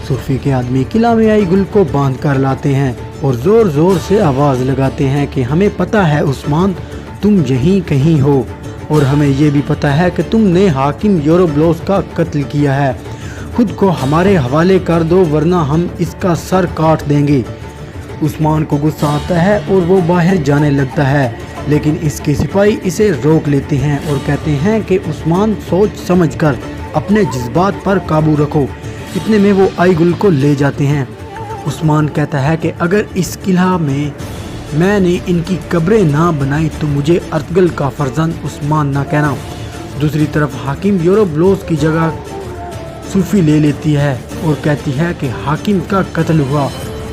सूफी के आदमी किला में आई गुल को बांध कर लाते हैं और जोर जोर से आवाज लगाते हैं कि हमें पता है उस्मान, तुम यहीं कहीं हो और हमें ये भी पता है कि तुमने हाकिम यूरोब्लोस का कत्ल किया है। खुद को हमारे हवाले कर दो वरना हम इसका सर काट देंगे। उस्मान को गुस्सा आता है और वो बाहर जाने लगता है, लेकिन इसके सिपाही इसे रोक लेते हैं और कहते हैं कि उस्मान, सोच समझकर अपने जज्बात पर काबू रखो। इतने में वो आई गुल को ले जाते हैं। उस्मान कहता है कि अगर इस किला में मैंने इनकी कब्रें ना बनाई तो मुझे अर्तगल का फर्जंद उस्मान ना कहना। दूसरी तरफ हाकिम यूरोब्लोस की जगह सूफी ले लेती है और कहती है कि हाकिम का कत्ल हुआ,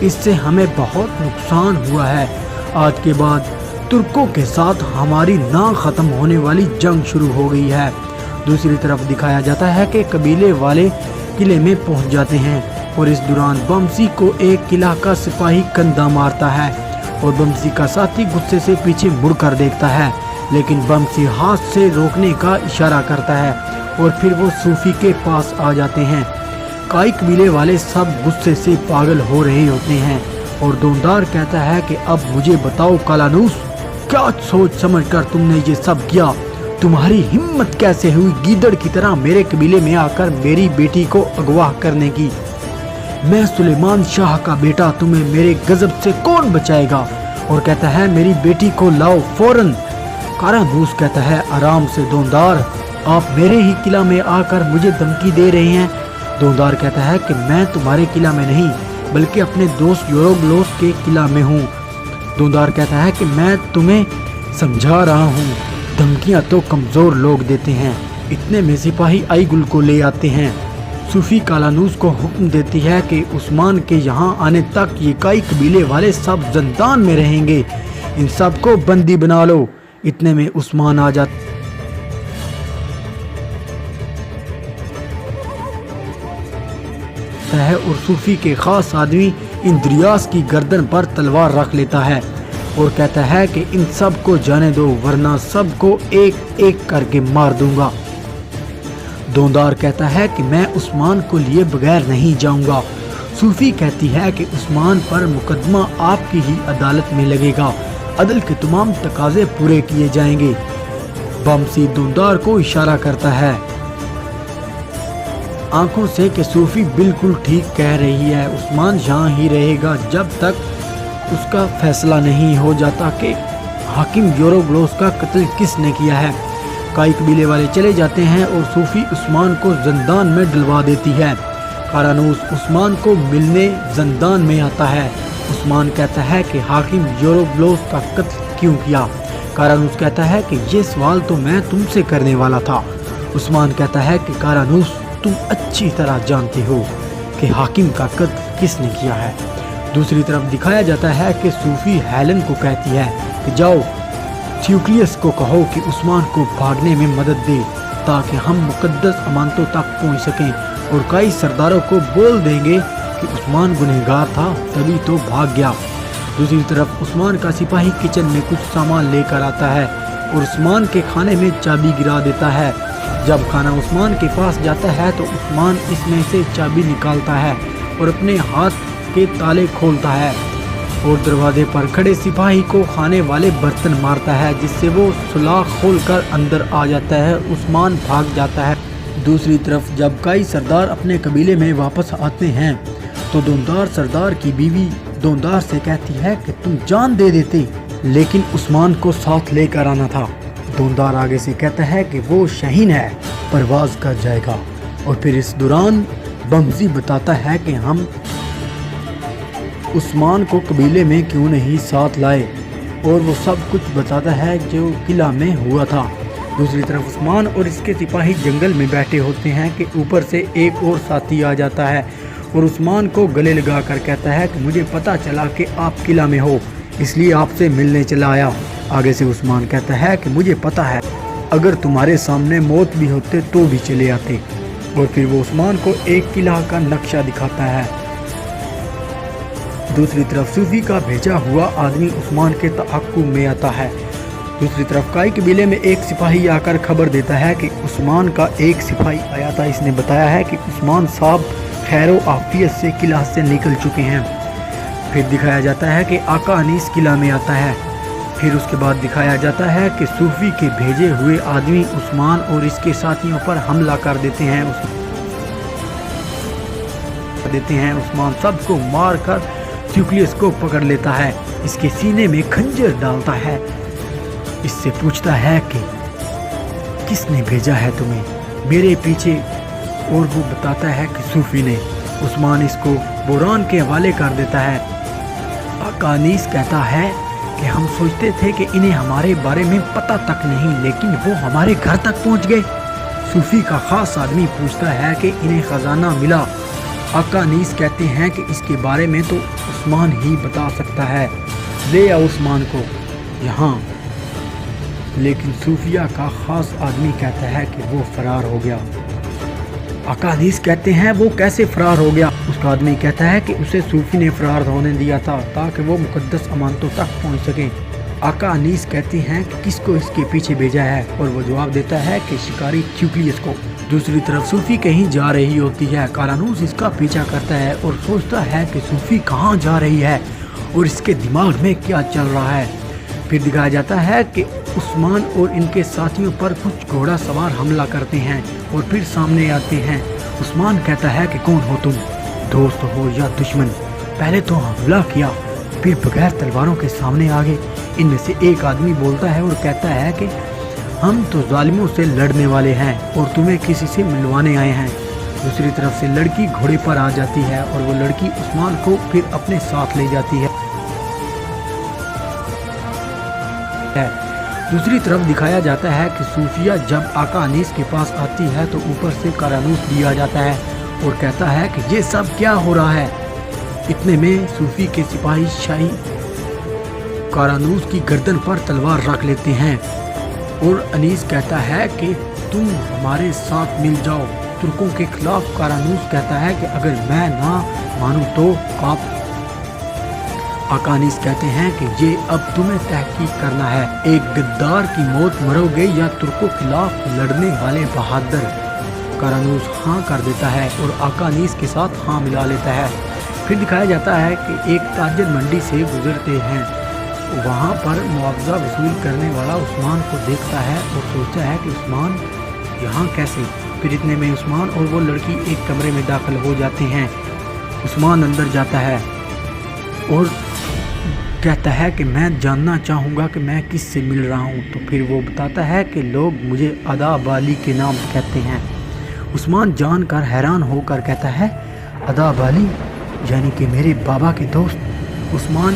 इससे हमें बहुत नुकसान हुआ है। आज के बाद तुर्कों के साथ हमारी ना ख़त्म होने वाली जंग शुरू हो गई है। दूसरी तरफ दिखाया जाता है कि कबीले वाले किले में पहुंच जाते हैं और इस दौरान बमसी को एक किला का सिपाही कंधा मारता है और बमसी का साथी गुस्से से पीछे मुड़कर देखता है, लेकिन बमसी हाथ से रोकने का इशारा करता है और फिर वो सूफी के पास आ जाते हैं। काई कबीले वाले सब गुस्से से पागल हो रहे होते हैं और दोनदार कहता है कि अब मुझे बताओ कालानूस, क्या सोच समझकर तुमने ये सब किया? तुम्हारी हिम्मत कैसे हुई गीदड़ की तरह मेरे कबीले में आकर मेरी बेटी को अगवा करने की? मैं सुलेमान शाह का बेटा, तुम्हें मेरे गजब से कौन बचाएगा? और कहता है मेरी बेटी को लाओ फौरन। कारानूस कहता है आराम से दोनदार, आप मेरे ही किला में आकर मुझे धमकी दे रहे हैं। दोनदार कहता है कि मैं तुम्हारे किला में नहीं बल्कि अपने दोस्त यूरोब्लोस के किला में हूँ। दोनदार कहता है कि मैं तुम्हें समझा रहा हूँ, धमकियाँ तो कमज़ोर लोग देते हैं। इतने में सिपाही आई गुल को ले आते हैं। सूफी कालानूस को हुक्म देती है कि उस्मान के यहाँ आने तक ये काई कबीले वाले सब जंदान में रहेंगे, इन सब को बंदी बना लो। इतने में उस्मान आ जाता है और सूफी के खास आदमी इंद्रियास की गर्दन पर तलवार रख लेता है और कहता है कि इन सब को जाने दो वरना सबको एक एक करके मार दूंगा। दोनदार कहता है कि मैं उस्मान को लिए बगैर नहीं जाऊंगा। सूफी कहती है कि उस्मान पर मुकदमा आपकी ही अदालत में लगेगा, अदल के तमाम तकाजे पूरे किए जाएंगे। बमसी दोनदार को इशारा करता है आंखों से कि सूफी बिल्कुल ठीक कह रही है, उस्मान यहाँ ही रहेगा जब तक उसका फैसला नहीं हो जाता कि हाकिम यूरोब्लोस का कत्ल किसने किया है। काई कबीले वाले चले जाते हैं और सूफी उस्मान को जंदान में डलवा देती है। कारानूस उस्मान को मिलने जंदान में आता है। उस्मान कहता है कि हाकिम यूरोब्लोस का कत्ल क्यों किया? कारानूस कहता है कि ये सवाल तो मैं तुमसे करने वाला था। उस्मान कहता है कि कारानूस, तुम अच्छी तरह जानते हो कि हाकिम का कत्ल किसने किया है। दूसरी तरफ दिखाया जाता है कि सूफी हेलन को कहती है कि जाओ थ्यूक्लियस को कहो कि उस्मान को भागने में मदद दे ताकि हम मुकद्दस अमानतों तक पहुंच सकें, और कई सरदारों को बोल देंगे कि उस्मान गुनहगार था तभी तो भाग गया। दूसरी तरफ उस्मान का सिपाही किचन में कुछ सामान लेकर आता है और उस्मान के खाने में चाबी गिरा देता है। जब खाना उस्मान के पास जाता है तो उस्मान इसमें से चाबी निकालता है और अपने हाथ के ताले खोलता है और दरवाजे पर खड़े सिपाही को खाने वाले बर्तन मारता है, जिससे वो सुलाख खोलकर अंदर आ जाता है। उस्मान भाग जाता है। दूसरी तरफ जब कई सरदार अपने कबीले में वापस आते हैं तो दोनदार सरदार की बीवी दोनदार से कहती है कि तुम जान दे देते, लेकिन उस्मान को साथ लेकर आना था। दोनदार आगे से कहता है कि वो शहीन है, परवाज कर जाएगा। और फिर इस दौरान बमसी बताता है कि हम उस्मान को कबीले में क्यों नहीं साथ लाए, और वो सब कुछ बताता है जो किला में हुआ था। दूसरी तरफ उस्मान और इसके सिपाही जंगल में बैठे होते हैं कि ऊपर से एक और साथी आ जाता है और उस्मान को गले लगा कर कहता है कि मुझे पता चला कि आप किला में हो, इसलिए आपसे मिलने चला आया। आगे से उस्मान कहता है कि मुझे पता है, अगर तुम्हारे सामने मौत भी होते तो भी चले आते। और फिर वो उस्मान को एक किला का नक्शा दिखाता है। दूसरी तरफ सूफी का भेजा हुआ आदमी उस्मान के तअक्कुब में आता है। दूसरी तरफ काई कबीले में एक सिपाही आकर खबर देता है कि उस्मान का एक सिपाही आया था, इसने बताया है कि उस्मान साहब खैर व आफियत से किला से निकल चुके हैं। फिर दिखाया जाता है कि आका अनीस किला में आता है। फिर उसके बाद दिखाया जाता है कि सूफी के भेजे हुए आदमी उस्मान और इसके साथियों पर हमला कर देते हैं। उस्मान सबको मार कर ट्यूक्लियस को पकड़ लेता है, इसके सीने में खंजर डालता है, इससे पूछता है कि किसने भेजा है तुम्हें मेरे पीछे, और वो बताता है कि सूफी ने। उस्मान इसको बुरान के हवाले कर देता है। आका अनीस कहता है कि हम सोचते थे कि इन्हें हमारे बारे में पता तक नहीं, लेकिन वो हमारे घर तक पहुंच गए। सूफी का खास आदमी पूछता है कि इन्हें खजाना मिला। आका अनीस कहते हैं कि इसके बारे में तो उस्मान ही बता सकता है, ले आओ उस्मान को यहाँ। लेकिन सूफिया का खास आदमी कहता है कि वो फरार हो गया। आका अनीस कहते हैं वो कैसे फरार हो गया। उसका आदमी कहता है कि उसे सूफी ने फरार होने दिया था ताकि वो मुकद्दस अमानतों तक पहुंच सके। आका अनीस कहते हैं कि किसको इसके पीछे भेजा है, और वो जवाब देता है कि शिकारी ट्यूक्लियस को। दूसरी तरफ सूफी कहीं जा रही होती है। कारानूस इसका पीछा करता है और सोचता है कि सूफी कहाँ जा रही है और इसके दिमाग में क्या चल रहा है। फिर दिखाया जाता है कि उस्मान और इनके साथियों पर कुछ घोड़ा सवार हमला करते हैं और फिर सामने आते हैं। उस्मान कहता है कि कौन हो तुम, दोस्त हो या दुश्मन। पहले तो हमला किया, फिर बगैर तलवारों के सामने आ गए। इनमें से एक आदमी बोलता है और कहता है कि हम तो जालिमों से लड़ने वाले हैं और तुम्हें किसी से मिलवाने आए हैं। दूसरी तरफ से लड़की घोड़े पर आ जाती है और वो लड़की उस्मान को फिर अपने साथ ले जाती है। दूसरी तरफ दिखाया जाता है कि सूफिया जब आका अनीस के पास आती है तो ऊपर से कारानूस दिया जाता है और कहता है कि ये सब क्या हो रहा है। इतने में सूफी के सिपाही शाही कारानूस की गर्दन पर तलवार रख लेते हैं और अनीस कहता है कि तुम हमारे साथ मिल जाओ। तुर्कों के खिलाफ कारानूस कहता है कि अगर मैं ना मानूं तो आप। आका अनीस कहते हैं कि ये अब तुम्हें तहकीक करना है, एक गद्दार की मौत मरोगे या तुर्कों के खिलाफ लड़ने वाले बहादुर। कारानूस हाँ कर देता है और आका अनीस के साथ हाँ मिला लेता है। फिर दिखाया जाता है कि एक ताजर मंडी से गुजरते हैं। वहाँ पर मुआवजा वसूल करने वाला उस्मान को देखता है और सोचता है कि उस्मान यहाँ कैसे। फिर इतने में उस्मान और वो लड़की एक कमरे में दाखिल हो जाते हैं। उस्मान अंदर जाता है और कहता है कि मैं जानना चाहूँगा कि मैं किससे मिल रहा हूँ। तो फिर वो बताता है कि लोग मुझे अदा बाली के नाम कहते हैं। उस्मान जानकर हैरान होकर कहता है अदा बाली यानी कि मेरे बाबा के दोस्त। उस्मान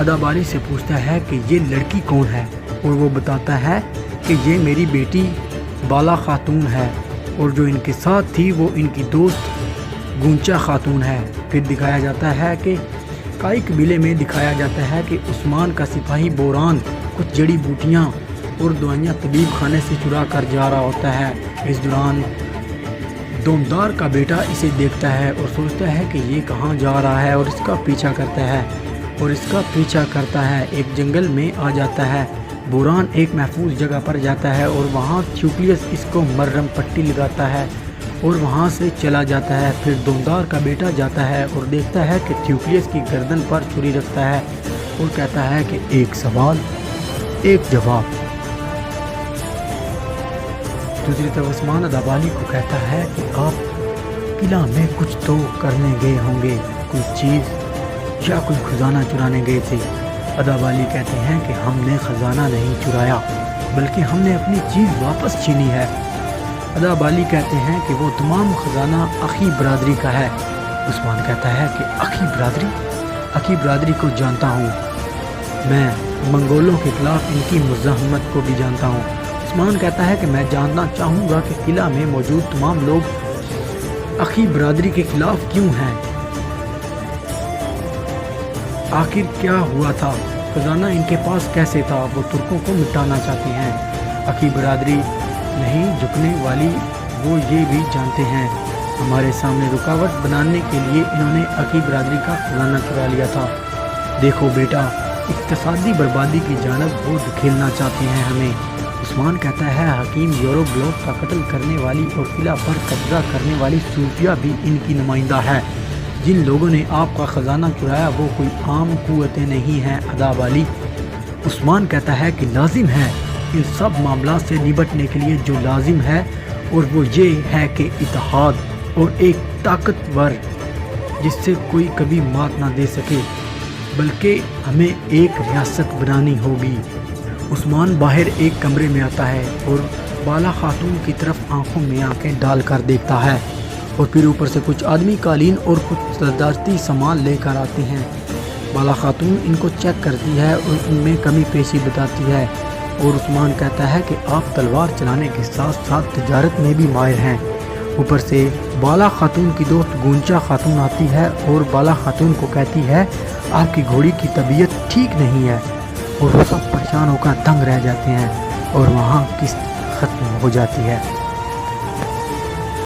अदा बाली से पूछता है कि ये लड़की कौन है और वो बताता है कि ये मेरी बेटी बाला खातून है और जो इनके साथ थी वो इनकी दोस्त गुंचा खातून है। फिर दिखाया जाता है कि काई कबीले में दिखाया जाता है कि उस्मान का सिपाही बोरान कुछ जड़ी बूटियाँ और दवाइयाँ तबीब खाने से चुरा कर जा रहा होता है। इस दौरान दोमदार का बेटा इसे देखता है और सोचता है कि ये कहाँ जा रहा है और इसका पीछा करता है एक जंगल में आ जाता है। बोरान एक महफूज जगह पर जाता है और वहाँ ट्यूक्लियस इसको मरहम पट्टी लगाता है और वहाँ से चला जाता है। फिर दोमदार का बेटा जाता है और देखता है कि ट्यूक्लियस की गर्दन पर छुरी रखता है और कहता है कि एक सवाल एक जवाब। दूसरी तरफ उस्मान अदा बाली को कहता है कि आप किला में कुछ तो करने गए होंगे, कोई चीज़ या कोई खजाना चुराने गए थे। अदा बाली कहते हैं कि हमने खजाना नहीं चुराया बल्कि हमने अपनी चीज़ वापस छीनी है। अदा बाली कहते हैं कि वो तमाम खजाना अखी बरादरी का है। उस्मान कहता है कि अखी बरादरी को जानता हूँ, मैं मंगोलों के खिलाफ इनकी मुज़ाहमत को भी जानता हूँ। उस्मान कहता है कि मैं जानना चाहूँगा कि किला में मौजूद तमाम लोग अखी बरादरी के खिलाफ क्यों हैं, आखिर क्या हुआ था, खजाना इनके पास कैसे था, वो तुर्कों को मिटाना चाहते हैं। अखी बरादरी नहीं झुकने वाली वो ये भी जानते हैं, हमारे सामने रुकावट बनाने के लिए इन्होंने अखी बरादरी का खजाना चुरा लिया था। देखो बेटा, इक्तिसादी बर्बादी की जानब वो धकेलना चाहते हैं हमें, عثمان کہتا ہے حکیم یورو بلوک کا قتل کرنے والی اور قلعہ پر قبضہ کرنے والی صوفیہ بھی ان کی نمائندہ ہے۔ جن لوگوں نے آپ کا خزانہ چرایا وہ کوئی عام قوتیں نہیں ہیں ادا والی۔ عثمان کہتا ہے کہ لازم ہے ان سب معاملات سے نبٹنے کے لیے جو لازم ہے، اور وہ یہ ہے کہ اتحاد اور ایک طاقتور جس سے کوئی کبھی مات نہ دے سکے، بلکہ ہمیں ایک ریاست بنانی ہوگی۔ عثمان باہر ایک کمرے میں آتا ہے اور بالا خاتون کی طرف آنکھوں میں آنکھیں ڈال کر دیکھتا ہے، اور پھر اوپر سے کچھ آدمی قالین اور کچھ تجارتی سامان لے کر آتے ہیں۔ بالا خاتون ان کو چیک کرتی ہے اور ان میں کمی پیشی بتاتی ہے، اور عثمان کہتا ہے کہ آپ تلوار چلانے کے ساتھ ساتھ تجارت میں بھی ماہر ہیں۔ اوپر سے بالا خاتون کی دوست گونچا خاتون آتی ہے اور بالا خاتون کو کہتی ہے آپ کی گھوڑی کی طبیعت ٹھیک نہیں ہے، اور وہ سب پریشان ہو کر دنگ رہ جاتے ہیں، اور وہاں قسط ختم ہو جاتی ہے۔